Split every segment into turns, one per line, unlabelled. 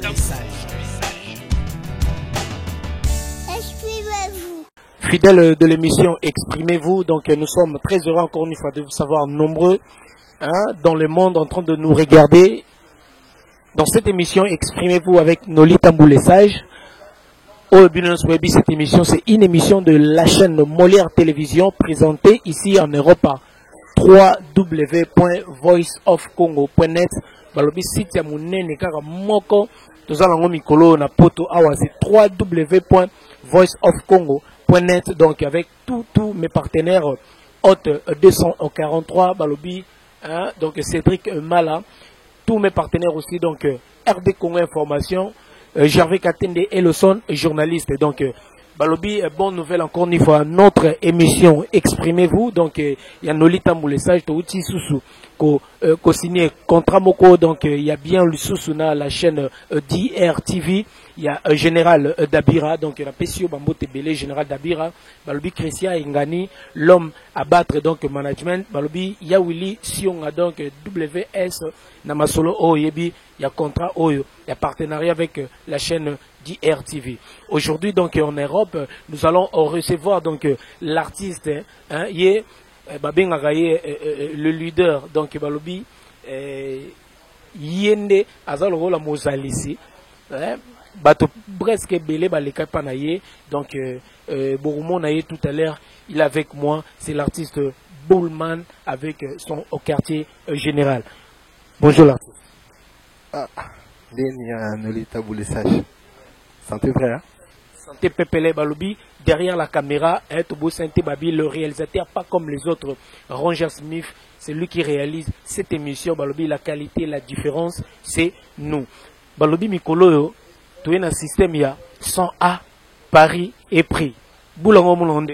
Exprimez-vous.
Fidèles de l'émission Exprimez-vous, donc nous sommes très heureux encore une fois de vous savoir nombreux dans le monde en train de nous regarder. Dans cette émission Exprimez-vous avec Nolita Mboulé-Sage. Cette émission, c'est une émission de la chaîne Molière Télévision présentée ici en Europe à www.voiceofcongo.net. Balobi site ya munene kaka moko tozalango mikolo na poto awa c'est www.voiceofcongo.net, donc avec tous mes partenaires hôte 243 Balobi donc Cédric Mala, tous mes partenaires aussi, donc RD Congo Information, Gervais Katende et le son journaliste. Donc Balobi, bonne nouvelle encore une fois, notre émission Exprimez-vous. Donc il y a Nolita Mboulé-Sage, Touti Soussou, ko signé contrat moko. Donc il y a bien le Soussou na la chaîne DRTV. Il y a Général Dabira, donc la PCO Bambo Tebele, Général Dabira, Balobi Christian Ingani, l'homme à battre, donc management, Balobi Yawili Sionga, donc WS Namasolo Oyebi, il y a contrat Oyo, il y a partenariat avec la chaîne DRTV. Aujourd'hui, donc en Europe, nous allons recevoir donc l'artiste, le leader, donc Balobi Yende Azalo la Mozalisi. Bato presque belé baleka panaye, donc Bourumon naye tout à l'heure, il est avec moi, c'est l'artiste Bullman avec son au quartier général. Bonjour l'artiste.
Nolita Mboulé-Sage. Santé vrai, hein?
Santé Pepele Balobi, derrière la caméra, Tobo Santé Babi, le réalisateur, pas comme les autres, Ranger Smith, c'est lui qui réalise cette émission. Balobi, la qualité, la différence, c'est nous. Balobi Mikolo, tu es dans un système, il y a 100A, Paris et prix. Boulango Moulonde.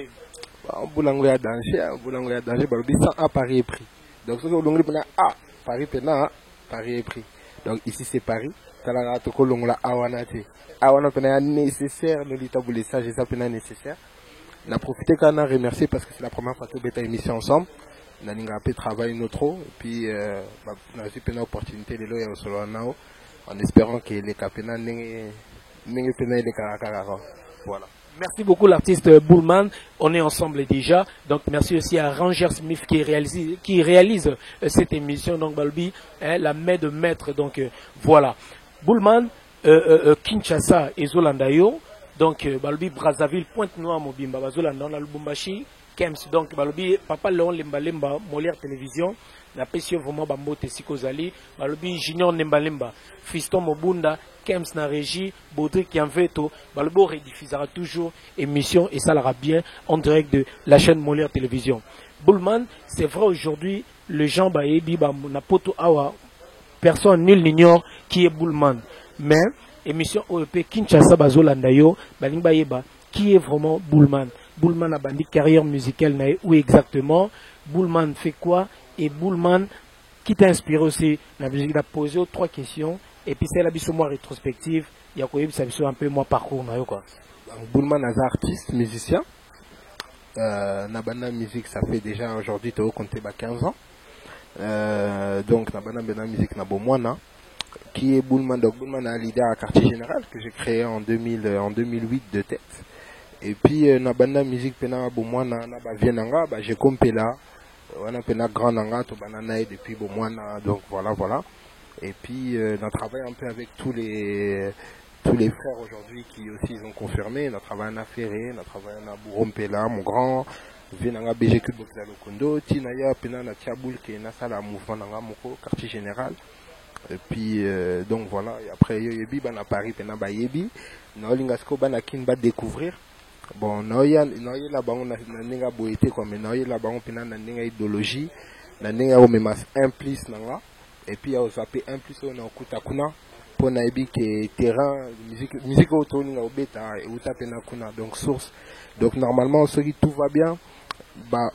Boulango ya danger, Balobi 100A, Paris et prix. Donc, ce que vous avez A, Paris pena, Paris et prix. Donc, ici c'est Paris. Talana toko longola awanate. Awana pena nécessaire, Nolita Mboulé-Sage, et ça pena nécessaire. On a profité quand on a remercié parce que c'est la première fois que nous avons émission ensemble. On a un travail notre, et puis on a eu une opportunité de l'eau au nao, en espérant que les capena voilà.
Merci beaucoup l'artiste Bullman, on est ensemble déjà, donc merci aussi à Ranger Smith qui réalise cette émission, donc Balbi, la main de maître, donc voilà. Bullman, Kinshasa et Zolandayo, donc Balbi Brazzaville, Pointe-Noire, Mobimba, Zolanda, on a Lubumbashi, Kems, donc Balobi, Papa Léon Lemba, Molière Télévision, la PCO vraiment Bambo Tessikozali, Balobi Junior Nembalemba, Fiston Mobunda, Kems na régie, Baudric Yanveto, Balobo rediffusera toujours émission et ça l'ira bien en direct de la chaîne Molière Télévision. Bullman, c'est vrai aujourd'hui, le Jean Baebi, Napoto Awa, personne nul n'ignore qui est Bullman. Mais, émission OEP Kinshasa Bazolandayo, Balingba Yeba, qui est vraiment Bullman? Bullman a bandit carrière musicale, où exactement? Bullman fait quoi? Et Bullman, qui t'a inspiré aussi la musique, il a posé trois questions. Et puis c'est la biso moi rétrospective, il y a un peu moi parcours.
Bullman est artiste, musicien. Nabana musique, ça fait déjà aujourd'hui, tu as compté 15 ans. Donc Nabana musique n'a moine. Qui est Bullman? Donc Bullman a l'idée à quartier général que j'ai créé en 2008 de tête. Et puis Nabana musique pena bomwana na ba vienanga, j'ai compé là. On a pena grand nanga to banana depuis bomwana, donc voilà. Et puis on travaille un peu avec tous les frères aujourd'hui qui aussi ils ont confirmé. On travaille à Ferré, on travaille à Bourrompela, mon grand, Vienanga BGQ Boxalo Kondo, Tinaya Pena na Tiaboul qui est na sala mouvement nanga moko quartier général. Et puis donc voilà, et après Yebi ban à Paris Pena ba Yebi, na Lingasco ban à Kinba découvrir. Bon, Noya là-bas on a ninga boité quoi, mais Noya là-bas on Pena na ninga idéologie, na ninga o memas implice nanga. Et puis, il y a aussi un plus on a Kutakuna pour Naibi qui est terrain, musique auto, au bêta et Utapena Kuna, donc source. Donc, normalement, ce qui tout va bien,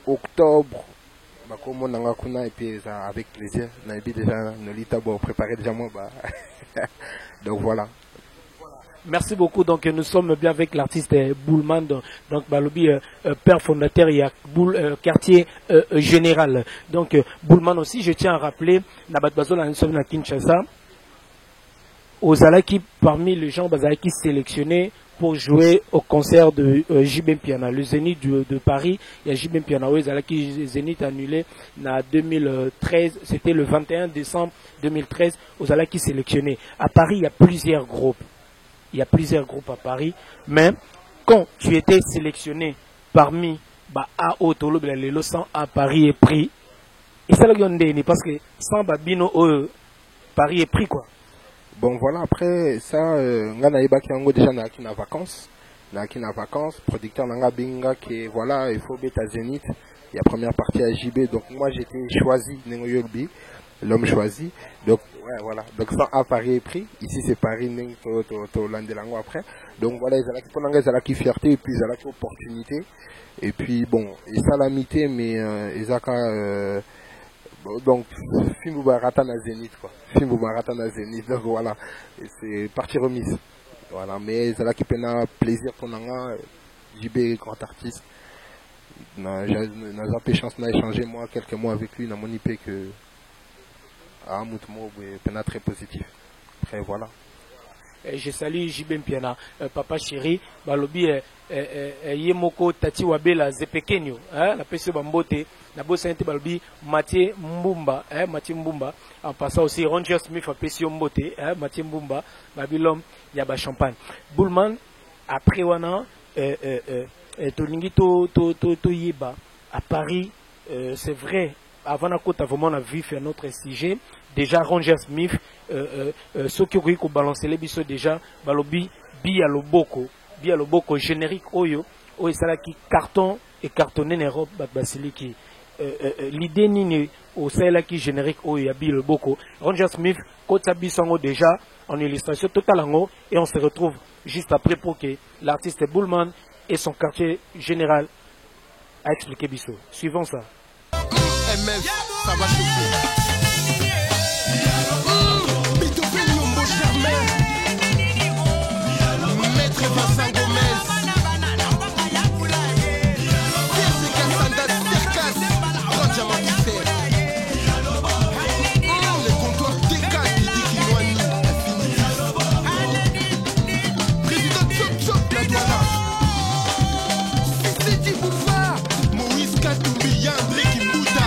octobre, comme on a Kuna et puis avec plaisir, Naibi déjà, Nolita, préparer déjà moi, donc voilà.
Merci beaucoup. Donc nous sommes bien avec l'artiste Bullman, donc Balobi, père fondateur, il y a quartier général. Donc Bullman aussi, je tiens à rappeler, nous sommes à Kinshasa. aux Alaki, parmi les gens qui sélectionnés pour jouer au concert de JB Piana, le Zénith de Paris. Il y a JB Piana, aux Alaki Zénith annulé en 2013, c'était le 21 décembre 2013, aux Alaki sélectionnés. À Paris, il y a plusieurs groupes. Il y a plusieurs groupes à Paris, mais quand tu étais sélectionné parmi A Otolo, les leçons à Paris est pris, et ça le parce que sans Babino, Paris est pris quoi.
Bon voilà, après ça, ngana ibaki yango déjà na ki na vacances, producteur nanga binga qui voilà, il faut beta Zénith, il y a première partie à JB, donc moi j'étais choisi Nengo Yolbi, l'homme choisi, donc ouais voilà, donc ça à Paris est pris, ici c'est Paris Nengo to Landelango après, donc voilà, ils ont la qui qui fierté et puis ils ont la opportunité, et puis bon, et ça l'amitié mais ils ont donc film Barata na Zénith quoi, film Barata na Zénith, donc voilà, c'est partie remise, voilà, mais c'est là qui prend plaisir pour nanga JB grand artiste, n'a pas chance n'a échangé moi quelques mois avec lui, n'a mon IP que à Moutmo est très positif, après voilà.
Je salue JB Piana, papa chéri, balobi yemoko tati wabela zepekenyo, la pese bambote, na bosente balobi Mathieu Mbumba, Mathieu Mbumba, en passant aussi Roger Smith a pese mbote, Mathieu Mbumba, Babylon yaba champagne. Bullman après wana tolingi to yeba à Paris, c'est vrai. Avant la côte, vraiment, on a vu faire notre sujet. Déjà, Roger Smith, ceux qui ont balancé les bisous déjà, balobi, Bialoboko, générique, Oyo, ça qui carton et cartonné en Europe, Basiliki. L'idée n'est au sein qui générique, Oyo, Bialoboko. Roger Smith, côte Bissango déjà, en illustration totale en haut, et on se retrouve juste après pour que l'artiste Bullman et son quartier général a expliqué bisous. Suivons ça.
MF, ça va chauffer. Beethoven, Yombo Germain. Maître Vincent Gomez. Pierre Cassanda, Circas. Roger Matissé. Le comptoir TK, Didi Kinwani. Président Chop Chop, la Douala. Sidi Boulevard. Moïse Katumbi, André Kimbuta.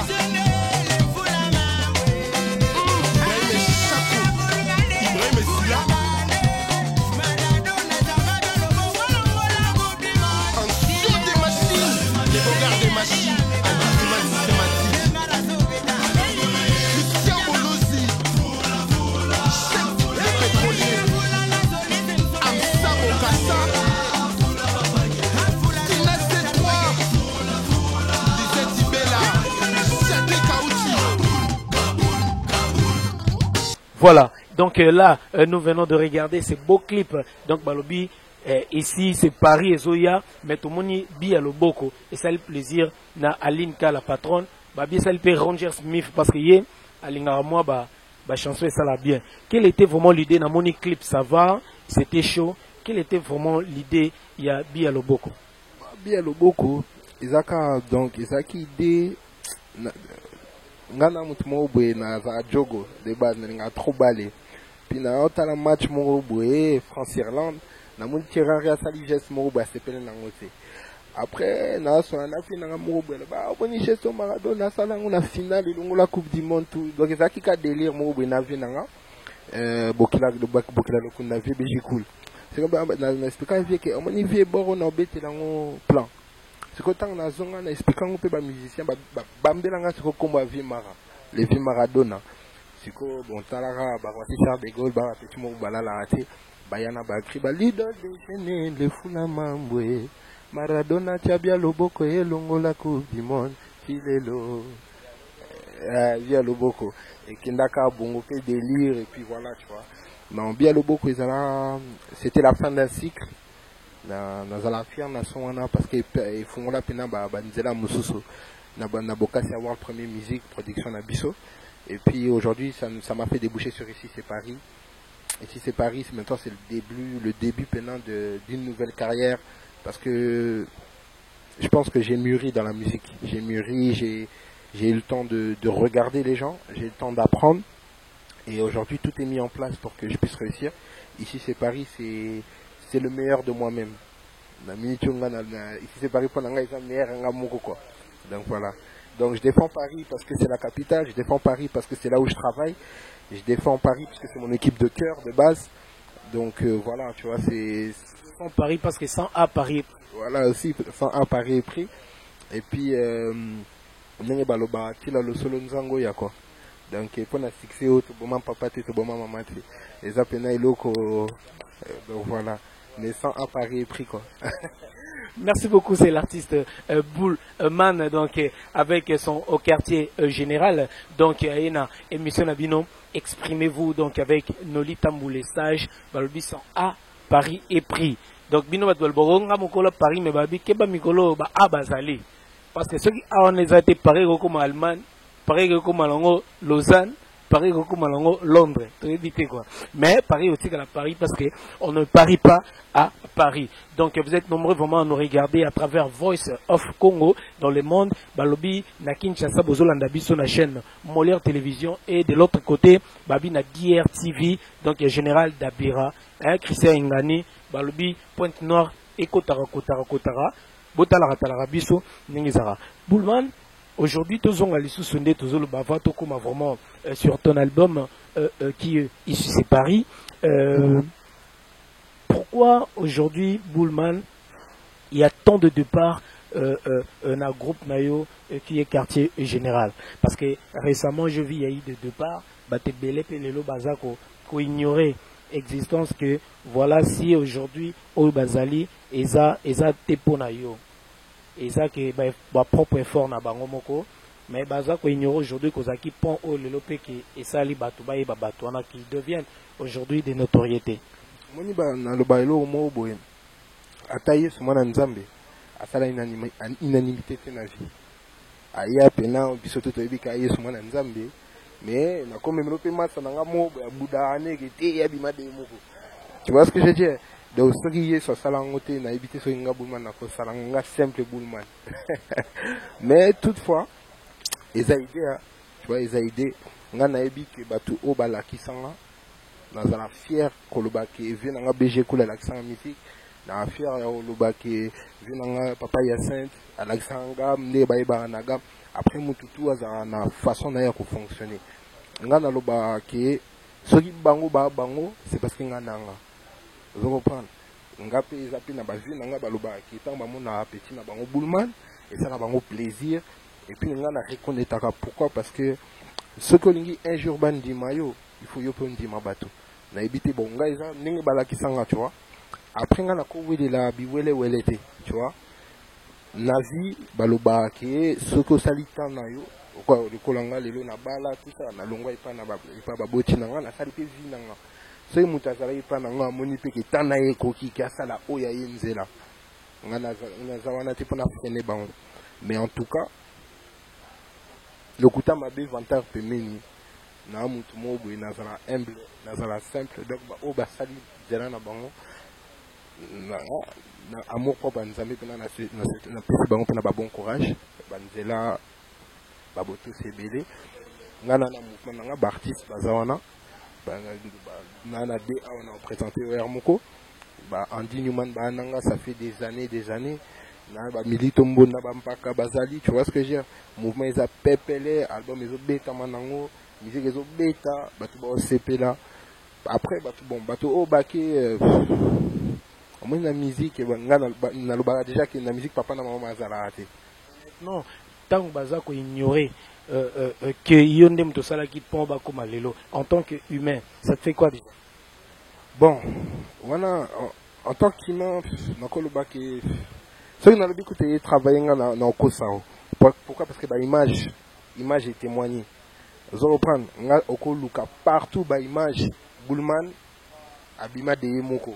Voilà, donc là, nous venons de regarder ces beaux clips. Donc, Balobi, ici, c'est Paris et Zoya, mais tout le monde bi à Loboko. Et ça, le plaisir, na Alinka, la patronne, Babi, ça le paie Roger Smith, parce que yé, Alinka, moi, chanson, ça l'a bien. Quelle était vraiment l'idée dans mon clip? Ça va, c'était chaud. Quelle était vraiment l'idée? Il y a bi à Loboko.
Bi à Loboko, Isaka, donc, Isaki idée. Ngana mutumo bwe na za jogo de base na trop balé puis na otala match mo bwe France Irlande na mun tirari a sali geste mo bwe sepele na ngote après na so na fi na mo bwe ba boni geste Maradona sala ngona finale longo la coupe du monde tout donc ça qui ka délire mo bwe na vi na bokila lokunda vi beji cool c'est comme na expliquer vie que on vie boro na bete lango plan. C'est que tant na zonga na expliquant un peu ba musicien bambela nga siko komba vie mara les vie Maradona siko bon talara ba wasi Charles de Gaulle ba petit mo balala ate bayana ba kri ba leader de jeune le funa mambwe Maradona tabia loboko e longola coupe du monde kilelo via loboko et kindaka bongo pe délire et puis voilà tu vois non bien loboko c'était la fin d'un cycle dans la fière nation wana parce que ils font la pena nzela mususu na bokasi avoir première musique production na biso et puis aujourd'hui ça m'a fait déboucher sur Ici c'est Paris. Ici c'est Paris, maintenant c'est le début pena d'une nouvelle carrière parce que je pense que j'ai mûri dans la musique, j'ai eu le temps de regarder les gens, j'ai eu le temps d'apprendre Et aujourd'hui, tout est mis en place pour que je puisse réussir. Ici, c'est Paris, c'est le meilleur de moi-même. Ici, c'est Paris, quoi. Donc voilà. Donc je défends Paris parce que c'est la capitale, je défends Paris parce que c'est là où je travaille, je défends Paris parce que c'est mon équipe de cœur, de base. Donc voilà, tu vois, c'est...
Sans Paris parce que sans A, Paris.
Voilà aussi, sans A, Paris est pris. Et puis, le solo nzango ya quoi. Donc pour la succès, tout bon papa, tout bon maman, les appels locaux. Donc voilà, mais sans A, Paris est pris quoi.
Merci beaucoup, c'est l'artiste Bullman, donc avec son au quartier général. Donc il y a une émission à Bino. Exprimez-vous donc avec Noli Tamboulé sage, Balbi sans A, Paris est pris. Donc Bino Batbolboronga Mokola Paris, mais Babi Keba Mikolo ba A Bazali. Parce que ceux qui ont été Paris comme Allemagne, Paris comme Lausanne, Paris comme Londres, éviter quoi. Mais Paris aussi à Paris parce que on ne parie pas à Paris. Donc vous êtes nombreux vraiment à nous regarder à travers Voice of Congo dans le monde. Balobi na Kinshasa Bozolanda biso na chaîne Molière Télévision et de l'autre côté Babi na DRTV donc Général Dabira, Christian Ingani, Balobi Pointe Noire et Kotara. Botala biso ningizara. Bullman. Aujourd'hui, tous on a les sous-sondés, tous le bavato comme vraiment sur ton album qui est issu de Paris. Pourquoi aujourd'hui, Bullman, il y a tant de départs dans un groupe Nayo qui est quartier général? Parce que récemment, je vis, il y a eu des départs, te belé pelelo bazako, qu'on ignorait existence que voilà si aujourd'hui, au Bazali, eza tepo Nayo. Et ça qui est propre effort na bango moko mais baza ko ignore aujourd'hui kozaki pont au lelopé qui et ça li batu ba batu wana qui deviennent aujourd'hui des notoriétés.
Moni ba na lo bailo mo boye ataye sumana nzambe asala inanimité te na vie. Aya pena biso to toyebi ka yesu mwana nzambe mais na comme melope matsa na mo buda ane ke ya bima de moko. Tu vois ce que je veux dire? Donc, ce qui est sur Salangote, n'a évité sur Inga Bullman, n'a pas Salanga simple Bullman. Mais toutefois, ils ont aidé, tu vois, ils ont aidé. On a aidé que Batu Obala qui s'en a, dans la fière Koloba qui vient dans la BG Koula l'accent mythique, dans la fière Koloba qui vient dans la Papa Yacinthe, à l'accent Gam, né Baïba Nagam. Après, Moutoutou, à la façon d'ailleurs pour fonctionner. On a Loba qui, ce qui bango, c'est parce qu'il y a un vous comprenez? On a payé na bazu na baloba qui tant ba mona petit na bango Bullman et ça na bango plaisir et puis on a reconnaître pourquoi parce que ce que lingi un jour ban di mayo il faut yo pon di mabato na ebité bon ngaisa ningi bala ki sanga tu vois après on a ko wele la biwele welete tu vois na vie baloba qui ce que salita na yo quoi le kolanga lelo na bala tout ça na longwa ipa na ba boti na nga na sali pe vie na nga. C'est mon travail pas dans mon épique et tant d'ailleurs qui a ça là où il y a une zéla. On a été pour la freiner bon. Mais en tout cas, le couteau m'a bien vanté peu mini. Na mutu mobo na zala humble, na zala simple donc ba o ba sali zela na bango. Na amour propre nzambe pena na pesi bango pena ba bon courage. Banzela ba boto sebele. Ngana na mouvement nga ba artiste bazawana. Nana D on a présenté au Hermoko Andy Newman ça fait des années na ba militombo na ba mpaka bazali tu vois ce que j'ai mouvement ils a pepele album ils ont bêta manango musique ils ont bêta batu ba CP là après batu bon batu au baké au moins la musique na lo ba déjà que la musique papa na maman azala raté
non tant baza ko ignorer que Yondem to sala qui pont comme lelo en tant qu'humain ça te fait quoi déjà?
Bon voilà en tant qu'humain nakolo baki ceux qui n'ont pas écouté travailler dans kosa pourquoi parce que ba image est témoignée vous reprendre nga okoluka partout ba image Bullman abima de moko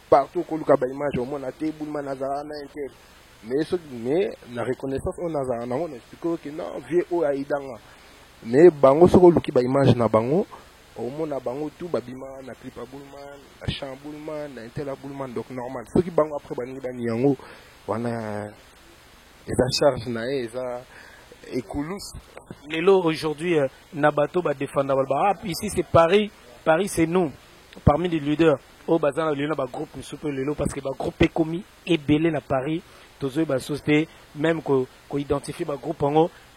partout okoluka ba image au monde ate Bullman azara na inter. Mais la reconnaissance on a on explique que non vieux o aidanga mais bango soko luki ba image na bango au monde na bango tout babima na clip à Bullman na chant Bullman na intel à Bullman donc normal ceux qui bango après bani bani yango wana eza charge na eza Et Koulous.
Lelo aujourd'hui, Nabato va défendre le rap. Ici c'est Paris. Paris c'est nous. Parmi les leaders. Au bazar, il y a un groupe qui super Lelo parce que le groupe est commis et belé à Paris. Tous eux, société, même qu'on identifie le groupe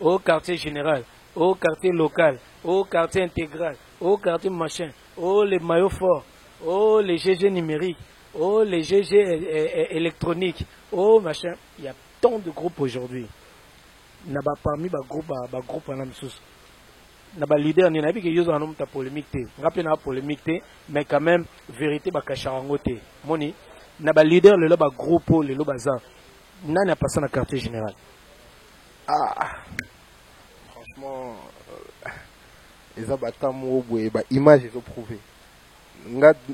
au quartier général, au quartier local, au quartier intégral, au quartier machin, au les maillots forts, au les GG numériques, au les GG électroniques, au machin. Il y a tant de groupes aujourd'hui. Il y a parmi les groupes en Amsous. Il y a des leaders, il y a des gens qui ont une polémique. Rappelez une polémique, mais quand même, vérité, il y a des leaders, il y a des groupes, il y a des bazar. Il n'y a pas ça dans le quartier général.
Ah, franchement, les abattements, les images, ils ont prouvé.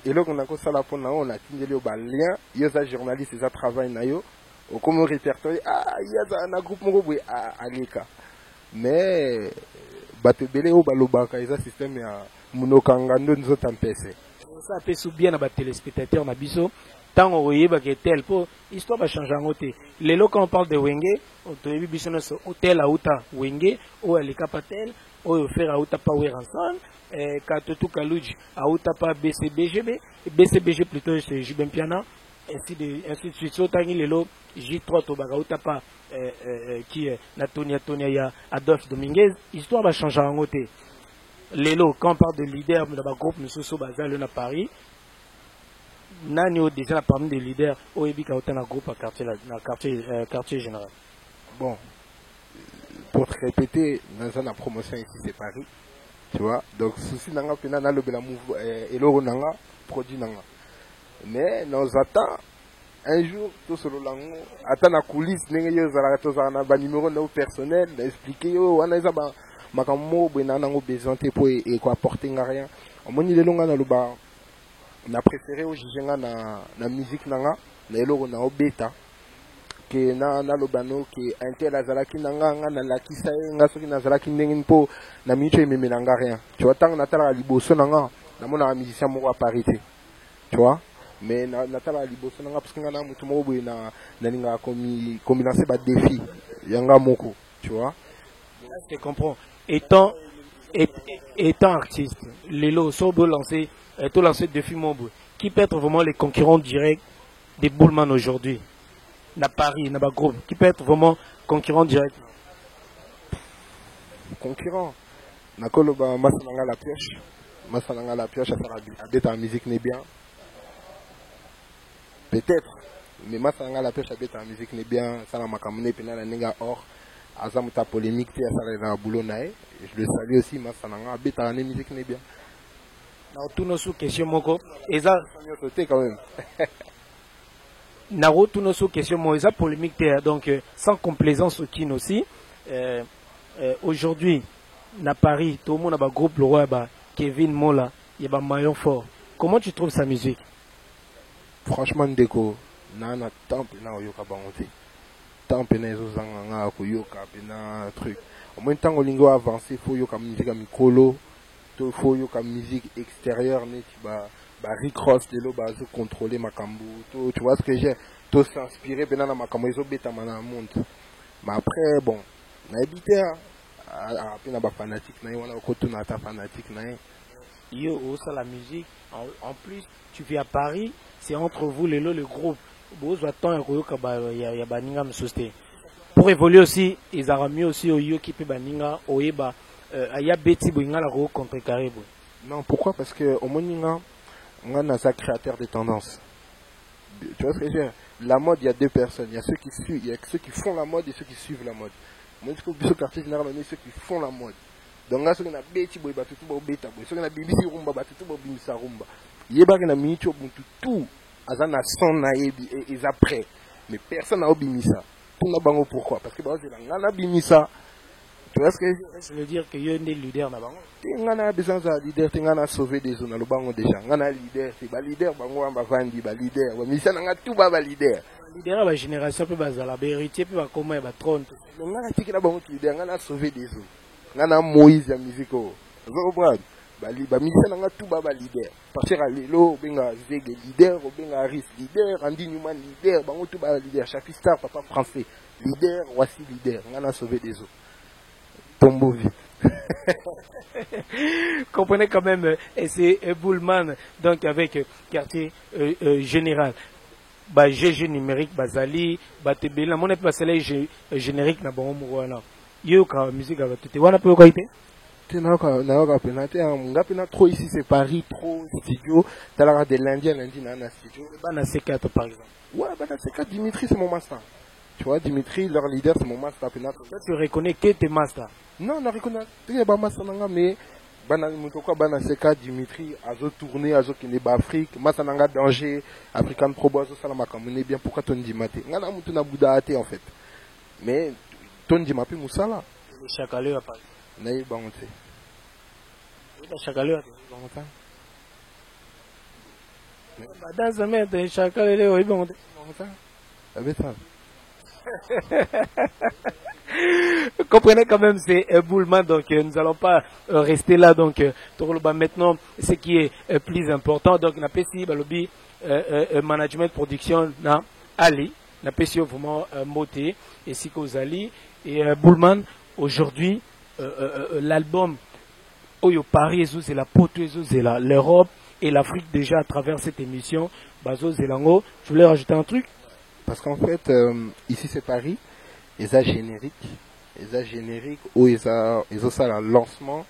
Et là, on a fait ça là pour nous, on a tiré le lien, il y a des journalistes, ils travaillent au comme répertoire, ah, il y a un groupe à l'ECA. Mais, Batebele au Balobaka, il y a un système, Mounokangando, nous autres en PC.
Ça peut bien à les téléspectateurs, na biso. Tant on voyait que tel pour l'histoire va changer en côté. Les locaux quand on parle de Wenge, on te dit business hôtel à Outa Wenge, ou à l'Ekapatel, ou faire à Outa Power ensemble, Katotou Kalouj à Outa pa BCBGB, BCBG plutôt c'est Jubem Piana, ainsi de suite. Autant les lots J3 Tobaga Outa pa qui est Natonia ya Adolphe Dominguez, l'histoire va changer en côté. Les lots quand on parle de leader de la groupe nous sommes basés à Paris. Nani déjà parmi des leaders au Ebika autant un groupe à quartier général.
Bon, pour te répéter, dans la promotion ici c'est Paris, tu vois. Donc souci nanga pena na le bela move et le nanga produit nanga. Mais nous attend un jour tout sur le lango, attend la coulisse n'engue yo zala to zala ba numéro no personnel, expliquer yo wana za ba makamo bena nango besoin te pour et quoi apporter rien. On moni le longa na le ba. On a préféré au Jijenga na musique nanga na eloko na obeta que na lobano que intel azalaki nanga na lakisa nga soki nazalaki ndenge mpo na micho ememe nanga rien. Tu vois tant na tala liboso nanga na mona musicien moko à parité. Tu vois mais na tala liboso nanga parce que nga na mutu moko boye na ninga comme lancer ba défi yanga moko, tu vois.
Je comprends. Étant artiste, Lelo Sobo lancé tout lancé défi Mobo, qui peut être vraiment les concurrents directs des Bullman aujourd'hui, na Paris, na groupe, qui peut être vraiment concurrent direct.
Concurrent, na koloba masananga la pioche, ça a bête en musique n'est bien. Peut-être, mais masananga la pioche a bête en musique n'est bien, ça la makamune pena la nenga or. Azamuta polémique, tu as ça boulot nae. Je le salue aussi, masananga bête en musique n'est bien.
Dans tous nos sous-questions, Moko, et ça,
quand même.
Naro, tous nos sous-questions, Moko, et ça polémique, donc, sans complaisance au kin aussi. Aujourd'hui, à Paris, tout le monde a un groupe, le roi, Kevin Mola, il y a un maillon fort. Comment tu trouves sa musique?
Franchement, Ndeko, nana temple na yoka bangote. Temple na ezo zanga ko yoka na truc. Au moins tant olingo avancer, faut yoka musique à mikolo. Il faut que la musique extérieure Rick Ross de l'eau contrôler ma cambo. Tu vois ce que j'ai tout s'inspirer pendant ma cambo ils ont bêta mana monde. Mais après bon na habité à peine ba fanatique na on a côté na ta fanatique na
yo ça la musique en plus tu vis à Paris c'est entre vous le groupe vous attend il y a baninga me pour évoluer aussi ils ont mis aussi au yo qui peut baninga oyeba
non, pourquoi? Parce que au moins, on a un créateur de tendance. Tu vois ce que je veux dire? La mode, il y a deux personnes. Il y a ceux qui suivent, il y a ceux qui font la mode et ceux qui suivent la mode. Moi, je trouve que le quartier général, on est ceux qui font la mode. Donc là, ceux qui ont bêti, boy, batu tout bêta, boy. Ceux qui ont BBC rumba, batu tout bimisa rumba. Il y a pas qui ont mis tout, azana son naïe et après. Mais personne n'a obimisa. Tout n'a pas pourquoi? Parce que bah, c'est là, bimisa. Tu vois ce que
je veux dire que y a des leaders là-bas.
On a besoin d'un leader, on a sauvé des zones, le bango déjà. On a leader, c'est ba leader, bango on va vendre ba leader. Mais ça on a tout ba leader.
Leader la génération peut baser la héritier peut comment ba trône.
On a tiki na bango leader, on a sauvé des zones. On a Moïse ya musico. Vous comprenez? Ba mission on a tout ba leader. Partir à Lelo, benga Zege leader, benga Aris leader, Andy Newman leader, bango tout ba leader. Chaque star papa français leader, voici leader. On a sauvé des zones. Tombovi.
Comprenez quand même, et c'est Bullman, donc avec quartier général. Bah, GG numérique, Bazali, Batebe, la monnaie passée générique, na bon mouana. Yo, quand musique à tout, on a peu quoi été?
Trop ici, c'est Paris, trop studio. T'as l'air de lundi à lundi, dans un studio.
Ban C4 par exemple.
Ouais, bah, C4, Dimitri, c'est mon master. Tu vois, Dimitri, leur leader, c'est mon master.
Toi, tu reconnais que tes masters?
Non, on reconnais. Il y a pas master, mais. Bana C4 Dimitri azo tourné azo kine ba Afrique masananga danger African Pro azo salama kamune bien pourquoi ton di maté ngana mutu na buda ate en fait mais ton di mapi musala
le chakaleur pas
nayi bangote
le chakaleur bangote dans un mètre le chakaleur bangote
avec ça.
Comprenez quand même, c'est Bullman, donc nous n'allons pas rester là. Donc, maintenant, ce qui est plus important, donc, n'a pas si balobi management production na Ali, n'a pas si vraiment moté et si qu'aux Ali et Bullman aujourd'hui l'album Oyo Paris, c'est la poteuse, c'est l'Europe et l'Afrique déjà à travers cette émission. Bazo Zelango, je voulais rajouter un truc.
Parce qu'en fait, ici c'est Paris, ils ont générique, où ils ont ça le lancement,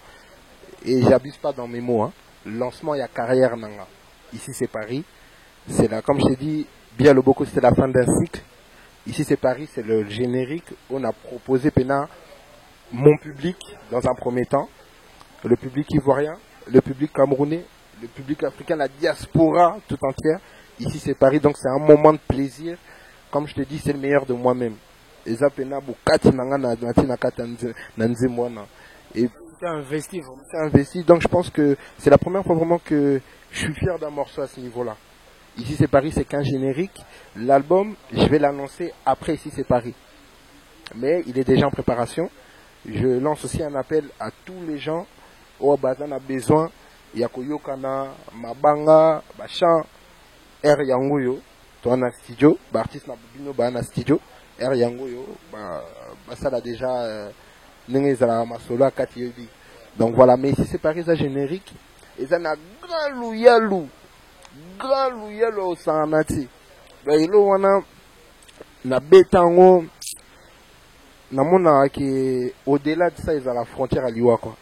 et j'abuse pas dans mes mots, hein. Lancement, il y a carrière nanga. Ici c'est Paris, c'est là, comme je t'ai dit, bien le beaucoup c'était la fin d'un cycle. Ici c'est Paris, c'est le générique, on a proposé pena mon public dans un premier temps, le public ivoirien, le public camerounais, le public africain, la diaspora tout entière. Ici c'est Paris, donc c'est un moment de plaisir. Comme je te dis, c'est le meilleur de moi-même. Et c'est investi, donc je pense que c'est la première fois vraiment que je suis fier d'un morceau à ce niveau-là. Ici c'est Paris, c'est qu'un générique. L'album, je vais l'annoncer après Ici c'est Paris. Mais il est déjà en préparation. Je lance aussi un appel à tous les gens où Bazan a besoin. Yakoyo Kana, Mabanga, Bachan, R Yangoyo. Toi en studio, artiste na bino ba na studio, R Yangoyo, ça l'a déjà n'engezala masolo akati yobi. Donc voilà, mais ici c'est Paris à générique, et ça na grand louyalou au sanati. Ben il wana na betango na mona qui au-delà de ça ils à la frontière à Liwa quoi.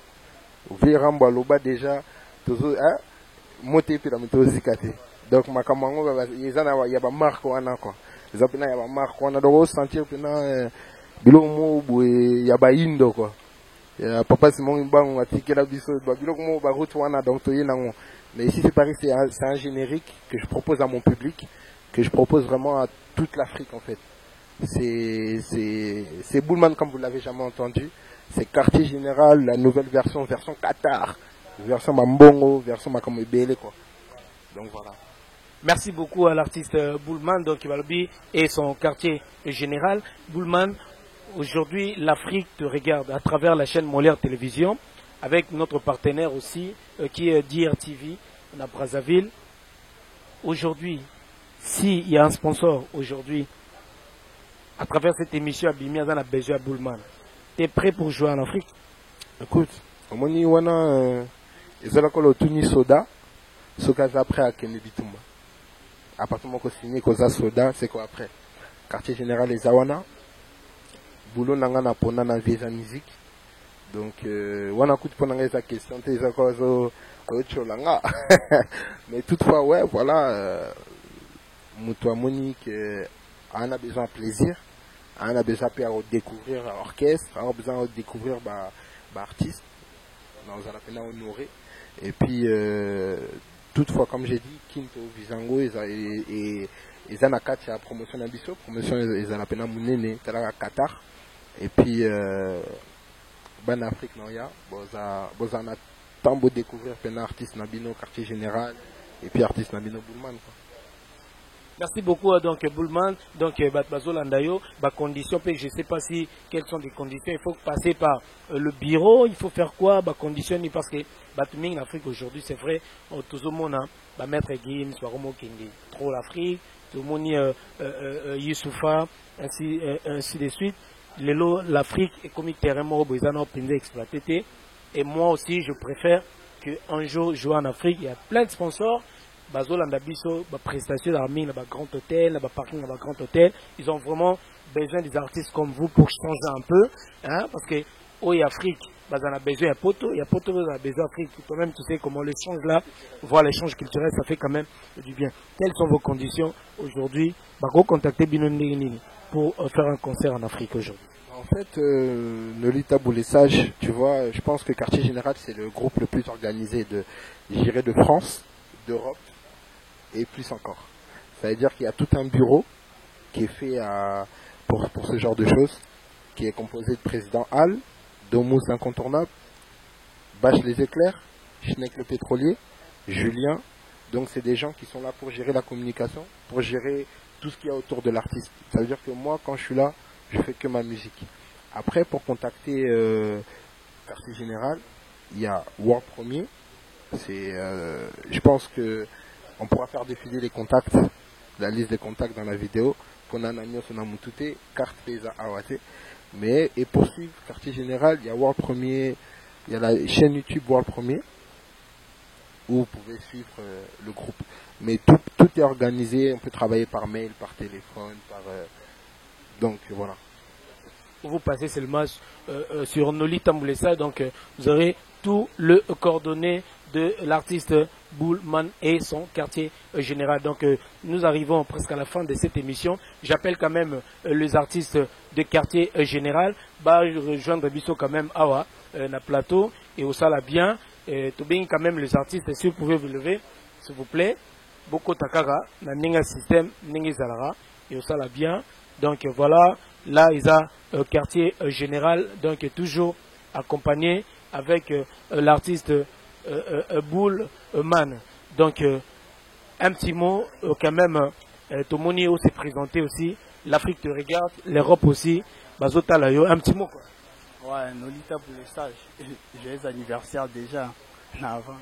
Viramba loba déjà toujours hein moté puis la méthode zikate. Donc makamango il y a pas marque wana quoi les apena ya ba marque wana donc sentir pena bilo mo boy ya ba indo quoi papa Simon Mbango atikela biso ba bilo mo ba route wana donc toyé nango mais ici c'est Paris c'est un générique que je propose à mon public que je propose vraiment à toute l'Afrique en fait c'est Bullman comme vous l'avez jamais entendu c'est Quartier Général la nouvelle version Qatar version Mbongo version Makamebele quoi donc voilà.
Merci beaucoup à l'artiste Bullman, donc Ibalobi et son quartier général. Bullman, aujourd'hui, l'Afrique te regarde à travers la chaîne Molière Télévision, avec notre partenaire aussi, qui est DRTV, à Brazzaville. Aujourd'hui, s'il y a un sponsor aujourd'hui, à travers cette émission, Abimia a besoin de Bullman, tu es prêt pour jouer en Afrique?
Écoute, au Moni Wana, ils ont encore le Tuni Soda, ce qu'ils ont après à Kenebitumba. À partir du moment où signé Koza Soda, c'est quoi après? Quartier Général les Awana, boulot nangana pona na vieille musique. Donc wana coup pour nanga esa question te esa kozo cholanga. Mais toutefois ouais voilà mutua Monique en a besoin de plaisir, en a besoin de découvrir l'orchestre, en a besoin de découvrir artiste dans un appel à honorer et puis toutefois, comme j'ai dit, Kinto, Visango, et Zanaka, c'est la promotion d'Abisso, promotion ils ont appelé Mounene, Qatar, et puis Ban Afrique, Noya, Bozana, tant beau découvrir un artiste Nabino, quartier général, et puis artiste Nabino Bullman.
Merci beaucoup donc Bullman, donc Batbazo Landayo, conditions, je ne sais pas si quelles sont les conditions, il faut passer par le bureau, il faut faire quoi, conditions, parce que Batming Afrique aujourd'hui c'est vrai, tout le monde a Maître Gims, Waromo Kendi, trop l'Afrique, tout le monde Youssoufa, ainsi de suite. l'Afrique est comme un terrain mort exploité. Et moi aussi, je préfère qu'un jour, jouer en Afrique, il y a plein de sponsors. Prestations d'armée, grand hôtel, parking, grand hôtel. Ils ont vraiment besoin des artistes comme vous pour changer un peu. Hein, parce que, en Afrique, on a besoin de Poto, il y a Poto, on a besoin d'Afrique. Toi-même, tu sais comment l'échange là, voir l'échange culturel, ça fait quand même du bien. Quelles sont vos conditions aujourd'hui? Contactez Binoni pour faire un concert en Afrique aujourd'hui.
En fait, Nolita Boulessage, tu vois, je pense que Quartier Général, c'est le groupe le plus organisé de France, d'Europe et plus encore. Ça veut dire qu'il y a tout un bureau qui est fait pour ce genre de choses, qui est composé de président Hall, Domus l'incontournable, Bach les éclairs, Schneck le pétrolier, Julien. Donc c'est des gens qui sont là pour gérer la communication, pour gérer tout ce qu'il y a autour de l'artiste. Ça veut dire que moi, quand je suis là, je fais que ma musique. Après, pour contacter Quartier Général, il y a World Premier. Je pense que on pourra faire défiler les contacts, la liste des contacts dans la vidéo. Konanamio Sonamutute, carte Pesa Awate. Mais, et pour suivre Quartier Général, il y a World Premier, il y a la chaîne YouTube World Premier, où vous pouvez suivre le groupe. Mais tout est organisé, on peut travailler par mail, par téléphone, donc voilà.
Vous passez seulement sur Nolita Boulessage, donc vous aurez tout le coordonné de l'artiste Bullman et son quartier général. Donc nous arrivons presque à la fin de cette émission. J'appelle quand même les artistes de quartier général. Rejoindre Bisso quand même Awa, na plateau et au sala bien. Tout bien quand même les artistes, si vous pouvez vous lever, s'il vous plaît. Beaucoup Takara, na Ninga System, Ninga Zalara et au sala bien. Donc voilà, là il y a quartier général, donc toujours accompagné avec l'artiste Bullman. Donc un petit mot quand même, Tomoni s'est présenté aussi, l'Afrique te regarde, l'Europe aussi, Bazota Layo, un petit mot quoi.
Ouais, Nolita Boulessage, j'ai anniversaire déjà, en avance.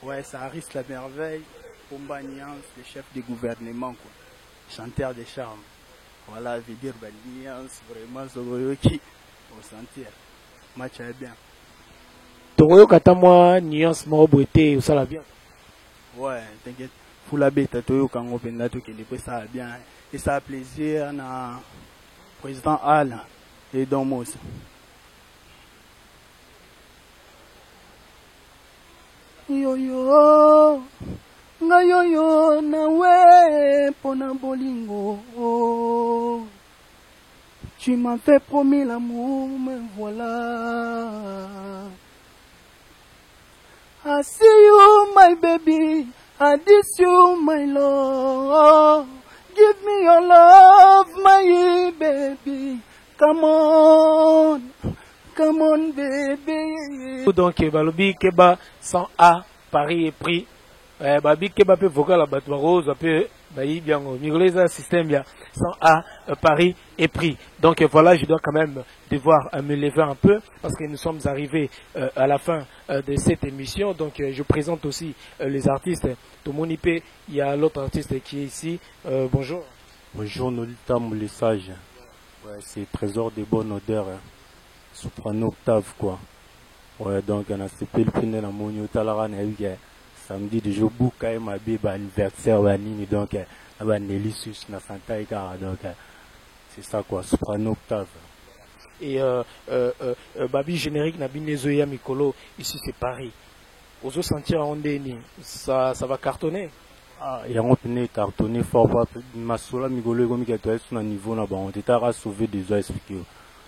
Ouais, ça risque la merveille, Pomba Niance, le chef du gouvernement quoi, chanteur des charmes. Voilà, veut dire Niance, vraiment Zogoyoki, pour sentir, match est bien.
Toroyo Katamwa, Niance Morobouete, ça va bien.
Ouais, t'inquiète. Faut la bête, Toyo Kango Pendato qui est ça va bien. Et ça a plaisir na président Al et Domos. Yo yo, nga yo yo na we pona bolingo. Tu m'as fait promis l'amour, mais voilà. I see you, my baby. I miss you, my love. Give me your love, my baby. Come on, baby.
Donc, Balobi Keba 100A, Paris est pris. Babi Keba peut vocal à Batoua Rose, peut bien au système bien 100A, Paris est pris. Donc voilà, je dois quand même devoir me lever un peu parce que nous sommes arrivés à la fin de cette émission. Donc je présente aussi les artistes. Tomonipe, il y a l'autre artiste qui est ici. Bonjour.
Bonjour Nolita Boulessage. Ouais, c'est Trésor des bonnes odeurs. Hein. Soprano octave quoi. Ouais, donc on a CP le pinel à Monio Talara samedi de jour bouka ma bébé anniversaire banini donc aba Nelisus na Santa Ikara donc c'est ça quoi, soprano octave.
Et Babi générique na Binezoya Mikolo, ici c'est Paris. Ozo sentir en Ondeni, ça va cartonner.
Ah, il y a un peu cartonné fort pas Masola Migolo comme qui est sur un niveau là bas on était à sauver des oies expliquer.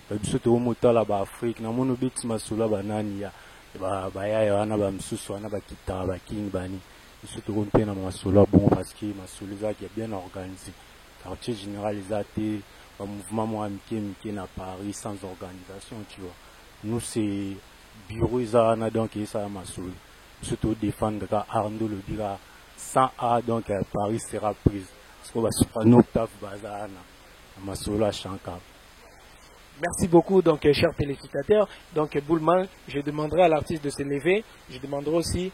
Biso to mota là bas Afrique na mono bit Masola banani ya ya wana ba msusu wana ba kita ba king bani biso to rompe na Masola bon parce que Masola za qui est bien organisé. Quartier général les athées, un mouvement moi miki na Paris sans organisation tu vois. Nous c'est bureau izana donc ça Masola. Surtout défendre Arnaud le dira 100A donc Paris sera prise parce que va soprano octave bazana Masola Chanka.
Merci beaucoup, donc, chers téléspectateurs. Donc, Bullman, je demanderai à l'artiste de se lever. Je demanderai aussi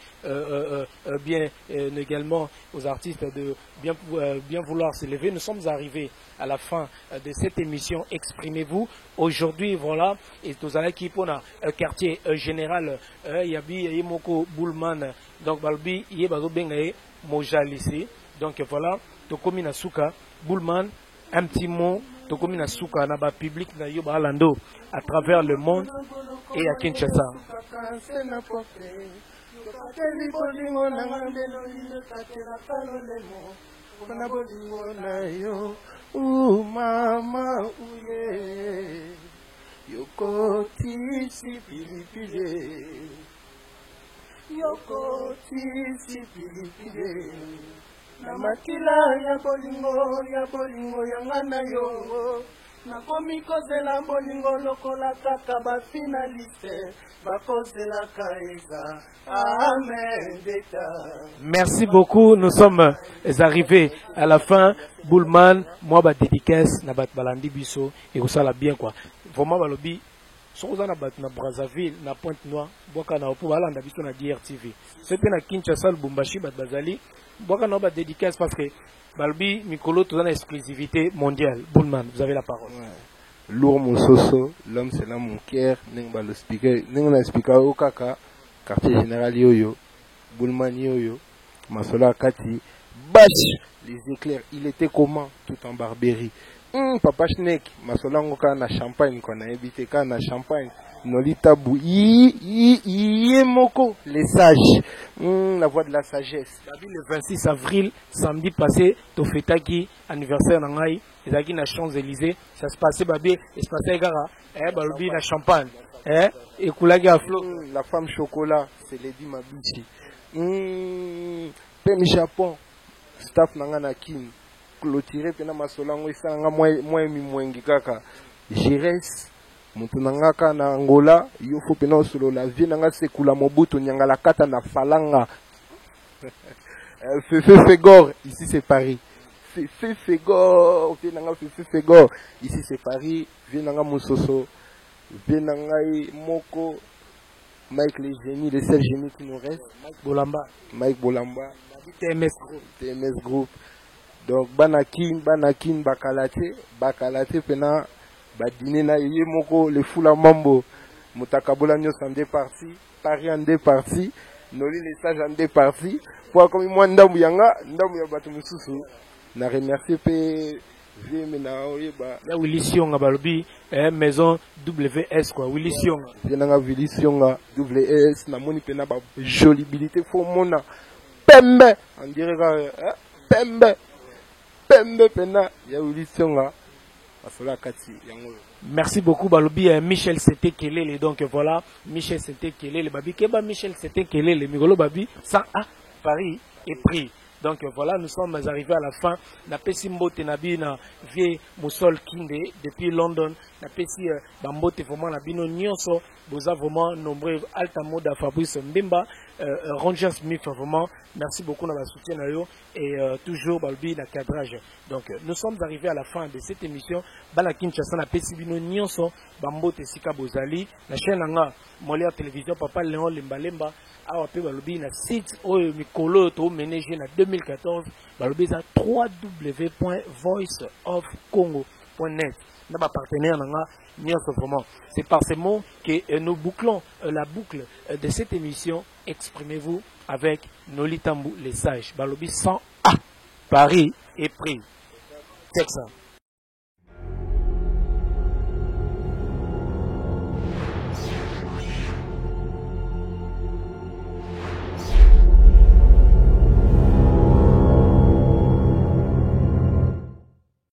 également aux artistes de bien vouloir se lever. Nous sommes arrivés à la fin de cette émission. Exprimez-vous. Aujourd'hui, voilà, et tous allez qui pour un quartier général, Yabi, Yemoko, Bullman, donc Balbi, Yebazo Bengae, Mojal ici. Donc, voilà, Tokomi Nasuka, Bullman, un petit mot. Tokomi na suka na ba public na yo ba lando à travers le monde et à Kinshasa.
Namakila ya bolingo yangana yo nakomi kozela bolingo lokola kaka ba finaliste bakozela kaeza amen deta.
Merci beaucoup, nous sommes arrivés à la fin. Bullman, moi ba dédicace na bat balandi biso et ça la bien quoi. Vraiment balobi soza na bat na Brazzaville na Pointe-Noire boka na opo balanda biso na DRTV. C'était na Kinshasa Lubumbashi bat bazali boka na ba dédicace parce que Balbi Mikolo tout dans l'exclusivité mondiale. Bullman, vous avez la parole.
Ouais. Lourd mon soso, l'homme c'est là mon cœur, n'enga le speaker au kaka, quartier général yoyo, Bullman yoyo, Masola Kati, bâche les éclairs, il était comment tout en Barbérie. Papa Schneck, Masola ngoka na champagne qu'on a invité quand na champagne. Nolita Bou, Moko, les sages, la voix de la sagesse.
Le 26 avril, samedi passé, Tofetaki, anniversaire Nangai, et na Champs-Élysées, ça se passait, Babi, et se passait Gara, Balbi, na champagne, et Koulagi à flot.
La femme chocolat, c'est Lady Mabichi. Pemi Japon, staff Nangana King, clôturé, Pena Masolango, et ça, moi, mi kaka, Jérès. Montunangaka na Angola, yofo pena solo la vie nanga sekula mobutu nyangala kata na falanga. Fegor, ici c'est Paris. Fegor, Fegor, ici c'est Paris. Vienanga Moussoso, Vienanga Moko, Mike les génies, les seuls génies qui nous restent. Mike Bolamba, TMS Group. Donc Banakin, Bakalate pena. Badine na yé moko le fula mambo mutakabola nyo en deux parties Paris en deux parties noli les sages en deux parties pour comme moi ndambu yanga ndambu ya batu mususu na remercier pe vime na oyeba
ya Willisionga balobi maison WS quoi Willisionga
yenanga Willisionga WS na moni pena ba jolibilité fo mona pembe on dirait pembe pena ya Willisionga.
Merci beaucoup Balobi Michel C'était Kelele donc voilà Michel C'était Kelele Babi Keba Michel C'était Kelele Migolo Babi ça a Paris est pris donc voilà nous sommes arrivés à la fin na pesi mbote na bina vie Moussol Kinde depuis London na pesi bambote vraiment na bino nyonso boza vraiment nombreux Alta Moda Fabrice Mbemba Ranger Smith vraiment merci beaucoup na soutien na yo et toujours Balbi na cadrage donc nous sommes arrivés à la fin de cette émission bala Kinshasa na pesi bino nyonso bambote sika bozali na chaîne nga Molière Télévision Papa Léon Lembalemba awa pe balobi na site oyo mikolo to ménager na 2014 balobi za www.voiceofcongo.net na ba partenaire nanga nyonso vraiment c'est par ces mots que nous bouclons la boucle de cette émission. Exprimez-vous avec Nolitambu les sages balobi 100 Paris est pris. C'est ça.